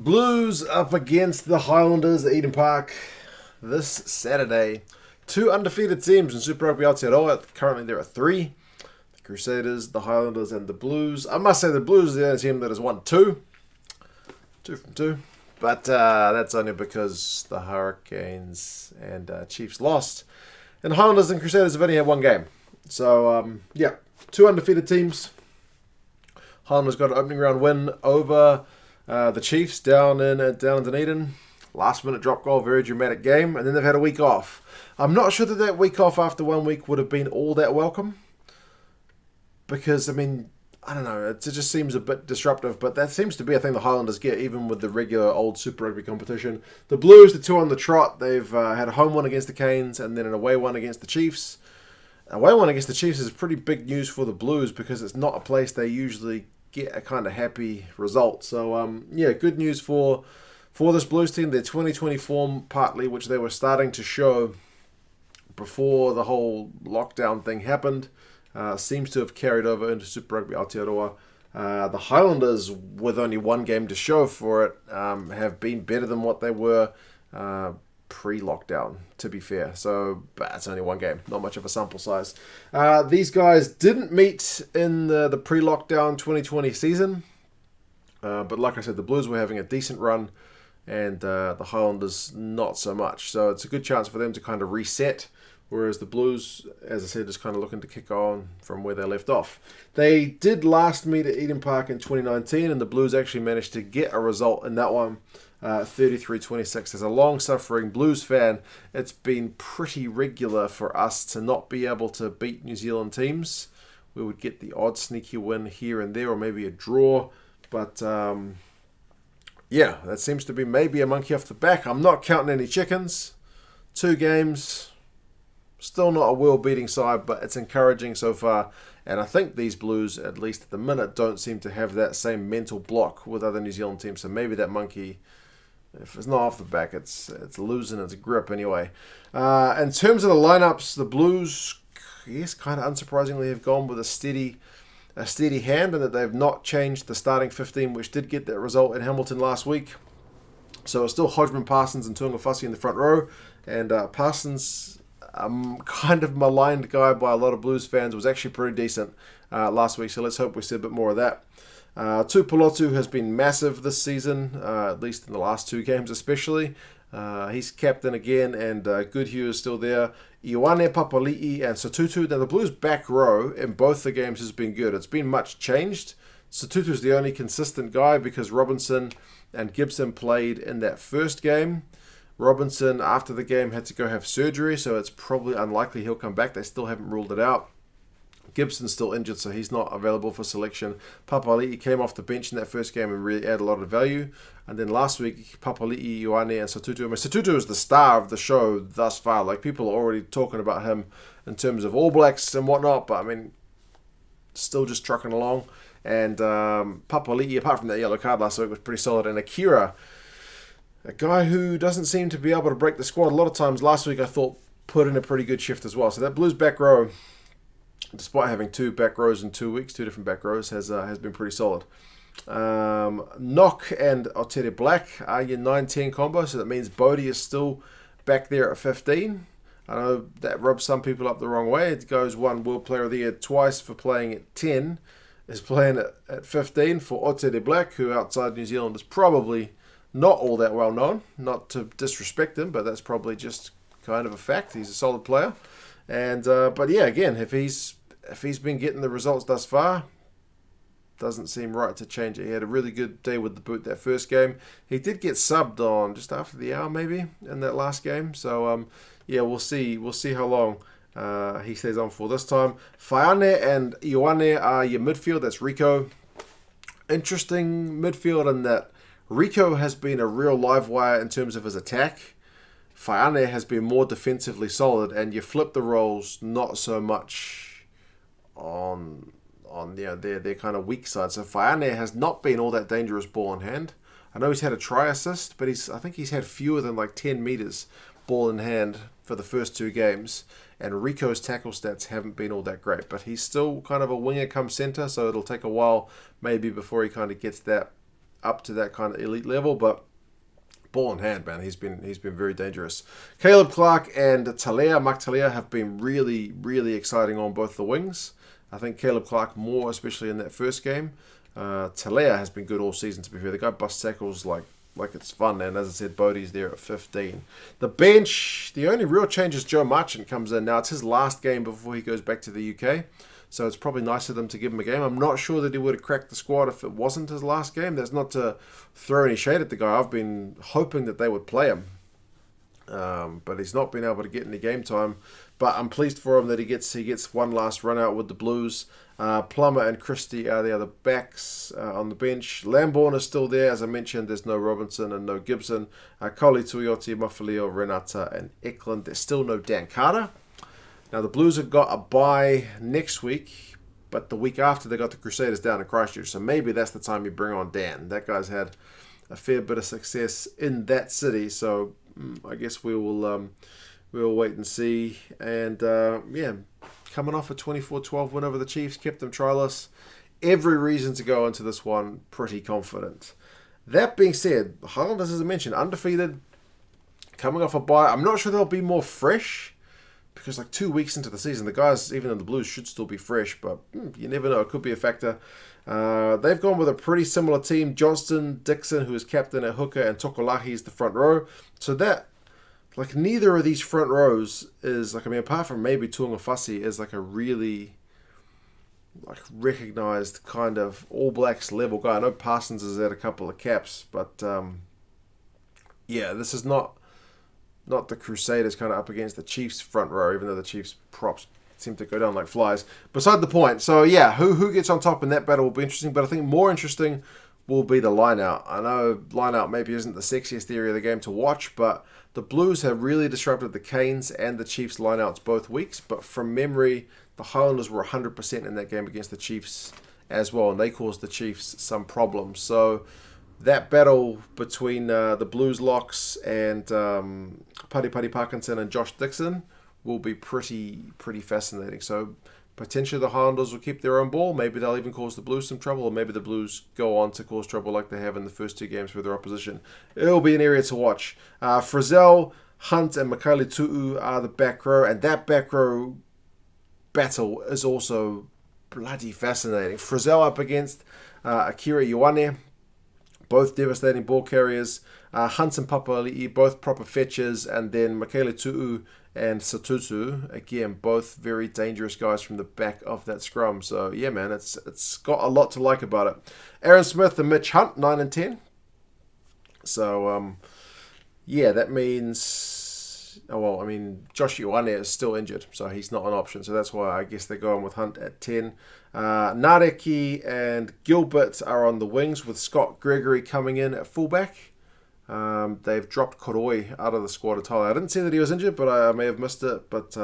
Blues up against the Highlanders at Eden Park this Saturday. Two undefeated teams in Super Rugby Aotearoa. Currently there are three. The Crusaders, the Highlanders and the Blues. I must say the Blues are the only team that has won two. Two from two. But that's only because the Hurricanes and Chiefs lost. And the Highlanders and Crusaders have only had one game. So, two undefeated teams. Highlanders got an opening round win over the Chiefs down in Dunedin. Last minute drop goal, very dramatic game. And then they've had a week off. I'm not sure that week off after 1 week would have been all that welcome. Because, I don't know, it just seems a bit disruptive. But that seems to be a thing the Highlanders get, even with the regular old Super Rugby competition. The Blues, the two on the trot, they've had a home one against the Canes and then an away one against the Chiefs. Away one against the Chiefs is pretty big news for the Blues because it's not a place they usually get a kind of happy result. So, good news for this Blues team. Their 2020 form, partly, which they were starting to show before the whole lockdown thing happened, seems to have carried over into Super Rugby Aotearoa. The Highlanders, with only one game to show for it, have been better than what they were pre-lockdown, to be fair. So, but it's only one game, not much of a sample size. These guys didn't meet in the pre-lockdown 2020 season, but like I said, the Blues were having a decent run, and the Highlanders not so much. So it's a good chance for them to kind of reset, whereas the Blues, as I said, just kind of looking to kick on from where they left off. They did last meet at Eden Park in 2019, and the Blues actually managed to get a result in that one. 33-26. As a long-suffering Blues fan, it's been pretty regular for us to not be able to beat New Zealand teams. We would get the odd sneaky win here and there, or maybe a draw. But, that seems to be maybe a monkey off the back. I'm not counting any chickens. 2 games. Still not a world-beating side, but it's encouraging so far. And I think these Blues, at least at the minute, don't seem to have that same mental block with other New Zealand teams. So maybe that monkey, if it's not off the back, it's losing its grip anyway. In terms of the lineups, the Blues, yes, kind of unsurprisingly, have gone with a steady hand, and that they've not changed the starting 15, which did get that result in Hamilton last week. So it's still Hodgman, Parsons, and Tuangafasi in the front row. And Parsons, kind of maligned guy by a lot of Blues fans, was actually pretty decent last week. So let's hope we see a bit more of that. Tupolotu has been massive this season, at least in the last 2 games especially. He's captain again, and Goodhue is still there. Ioane, Papali'i, and Satutu. Now, the Blues' back row in both the games has been good. It's been much changed. Satutu's the only consistent guy because Robinson and Gibson played in that first game. Robinson, after the game, had to go have surgery, so it's probably unlikely he'll come back. They still haven't ruled it out. Gibson's still injured, so he's not available for selection. Papali'i came off the bench in that first game and really added a lot of value. And then last week, Papali'i, Ioane, and Satutu. Satutu is the star of the show thus far. Like, people are already talking about him in terms of All Blacks and whatnot, but still just trucking along. And Papali'i, apart from that yellow card last week, was pretty solid. And Akira, a guy who doesn't seem to be able to break the squad a lot of times last week, I thought put in a pretty good shift as well. So that Blues back row, despite having 2 back rows in 2 weeks, 2 different back rows, has been pretty solid. Knock and Otere Black are your 9-10 combo, so that means Bodie is still back there at 15. I know that rubs some people up the wrong way. It goes one World Player of the Year twice for playing at 10, is playing at 15 for Otere Black, who outside New Zealand is probably not all that well known. Not to disrespect him, but that's probably just kind of a fact. He's a solid player. And but yeah, again, if he's been getting the results thus far, doesn't seem right to change it. He had a really good day with the boot that first game. He did get subbed on just after the hour maybe in that last game. So we'll see how long he stays on for this time. Faiane and Ioane are your midfield. That's Rico. Interesting midfield in that Rico has been a real live wire in terms of his attack. Faiane has been more defensively solid, and you flip the roles not so much on their kind of weak side. So Faiane has not been all that dangerous ball in hand. I know he's had a try assist, but I think he's had fewer than like 10 meters ball in hand for the first 2 games. And Rico's tackle stats haven't been all that great, but he's still kind of a winger come center, so it'll take a while maybe before he kind of gets that up to that kind of elite level, but ball in hand, man, he's been very dangerous. Caleb Clark and Mark Talea have been really, really exciting on both the wings. I think Caleb Clark more, especially in that first game. Talea has been good all season, to be fair. The guy busts tackles like it's fun, and as I said, Bodie's there at 15. The bench, the only real change is Joe Marchant comes in. Now, it's his last game before he goes back to the UK, so it's probably nice of them to give him a game. I'm not sure that he would have cracked the squad if it wasn't his last game. That's not to throw any shade at the guy. I've been hoping that they would play him, but he's not been able to get any game time. But I'm pleased for him that he gets one last run out with the Blues. Plummer and Christie are the other backs on the bench. Lambourne is still there. As I mentioned, there's no Robinson and no Gibson. Koli Tuioti, Mafaleo, Renata, and Eklund. There's still no Dan Carter. Now, the Blues have got a bye next week, but the week after they got the Crusaders down in Christchurch. So maybe that's the time you bring on Dan. That guy's had a fair bit of success in that city. So I guess we'll wait and see. And coming off a 24-12 win over the Chiefs, kept them tryless. Every reason to go into this one pretty confident. That being said, the Highlanders, as I mentioned, undefeated, coming off a bye. I'm not sure they'll be more fresh, because like 2 weeks into the season, the guys, even in the Blues, should still be fresh, but you never know. It could be a factor. They've gone with a pretty similar team. Johnston, Dixon, who is captain at hooker, and Tokolahi is the front row. So that, like, neither of these front rows is, like, I mean, apart from maybe Tuangafasi, is like a really, like, recognised kind of All Blacks level guy. I know Parsons has had a couple of caps, but this is not the Crusaders kind of up against the Chiefs front row, even though the Chiefs props seem to go down like flies. Beside the point. So yeah, who gets on top in that battle will be interesting, but I think more interesting will be the line-out. I know line-out maybe isn't the sexiest area of the game to watch, but the Blues have really disrupted the Canes and the Chiefs line-outs both weeks, but from memory, the Highlanders were 100% in that game against the Chiefs as well, and they caused the Chiefs some problems. So that battle between the Blues locks and Paddy Parkinson and Josh Dixon will be pretty fascinating. So potentially the Highlanders will keep their own ball. Maybe they'll even cause the Blues some trouble, or maybe the Blues go on to cause trouble like they have in the first two games with their opposition. It'll be an area to watch. Frizzell, Hunt, and Mikaele Tu'u are the back row, and that back row battle is also bloody fascinating. Frizzell up against Akira Ioane, both devastating ball carriers. Hunt and Papali'i, both proper fetchers, and then Mikaele Tu'u and Satutu, again, both very dangerous guys from the back of that scrum. So yeah, man, it's got a lot to like about it. Aaron Smith and Mitch Hunt, 9 and 10. So that means, Josh Ioane is still injured, so he's not an option. So that's why I guess they're going with Hunt at 10. Nareki and Gilbert are on the wings, with Scott Gregory coming in at fullback. They've dropped Koroi out of the squad entirely. I didn't see that he was injured, but I may have missed it. But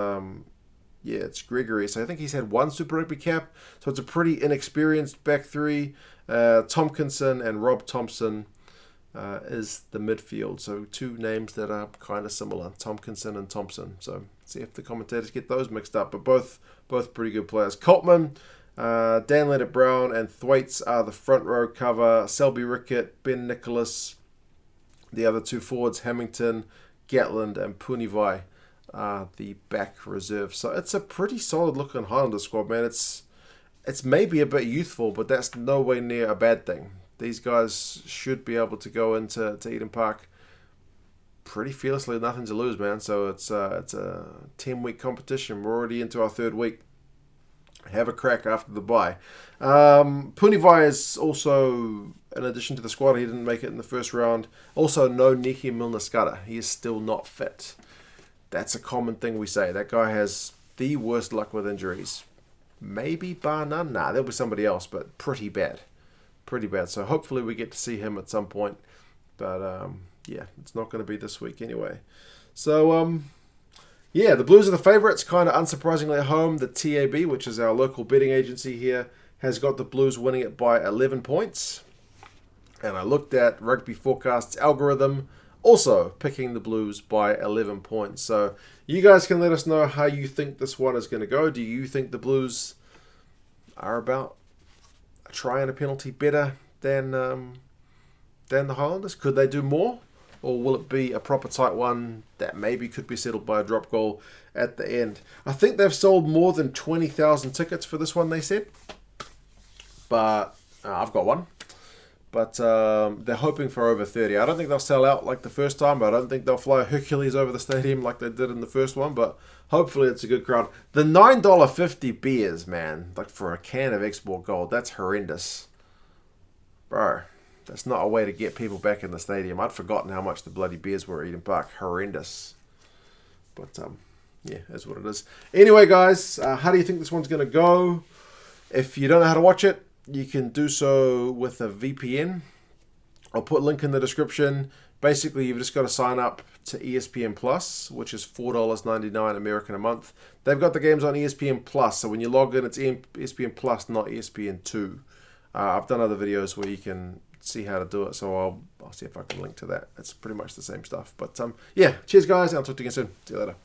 it's Gregory. So I think he's had one Super Rugby cap. So it's a pretty inexperienced back three. Tompkinson and Rob Thompson is the midfield. So two names that are kind of similar, Tompkinson and Thompson. So see if the commentators get those mixed up. But both pretty good players. Coltman, Dan Leonard-Brown, and Thwaites are the front row cover. Selby Rickett, Ben Nicholas. The other two forwards, Hamilton, Gatland, and Punivai, are the back reserve. So it's a pretty solid looking Highlander squad, man. It's maybe a bit youthful, but that's no way near a bad thing. These guys should be able to go into Eden Park pretty fearlessly, nothing to lose, man. So it's a 10-week competition. We're already into our third week. Have a crack after the bye. Punivai is also, in addition to the squad, he didn't make it in the first round. Also, no Niki Milner-Skudder. He is still not fit. That's a common thing we say. That guy has the worst luck with injuries. Maybe bar none. Nah, there'll be somebody else, but pretty bad. Pretty bad. So hopefully we get to see him at some point. But it's not going to be this week anyway. So, the Blues are the favourites, kind of unsurprisingly at home. The TAB, which is our local betting agency here, has got the Blues winning it by 11 points. And I looked at Rugby Forecast's algorithm, also picking the Blues by 11 points. So you guys can let us know how you think this one is going to go. Do you think the Blues are about a try and a penalty better than than the Highlanders? Could they do more? Or will it be a proper tight one that maybe could be settled by a drop goal at the end? I think they've sold more than 20,000 tickets for this one, they said. But I've got one. But they're hoping for over 30. I don't think they'll sell out like the first time, but I don't think they'll fly Hercules over the stadium like they did in the first one. But hopefully it's a good crowd. The $9.50 beers, man, like for a can of Export Gold, that's horrendous. Bro, that's not a way to get people back in the stadium. I'd forgotten how much the bloody beers were at Eden Park. Horrendous. But, yeah, that's what it is. Anyway, guys, how do you think this one's going to go? If you don't know how to watch it, you can do so with a VPN. I'll put a link in the description. Basically, you've just got to sign up to ESPN Plus, which is $4.99 American a month. They've got the games on ESPN Plus, so when you log in, it's ESPN Plus, not ESPN 2. I've done other videos where you can see how to do it, so I'll see if I can link to that. It's pretty much the same stuff. But yeah, cheers guys, and I'll talk to you again soon. See you later.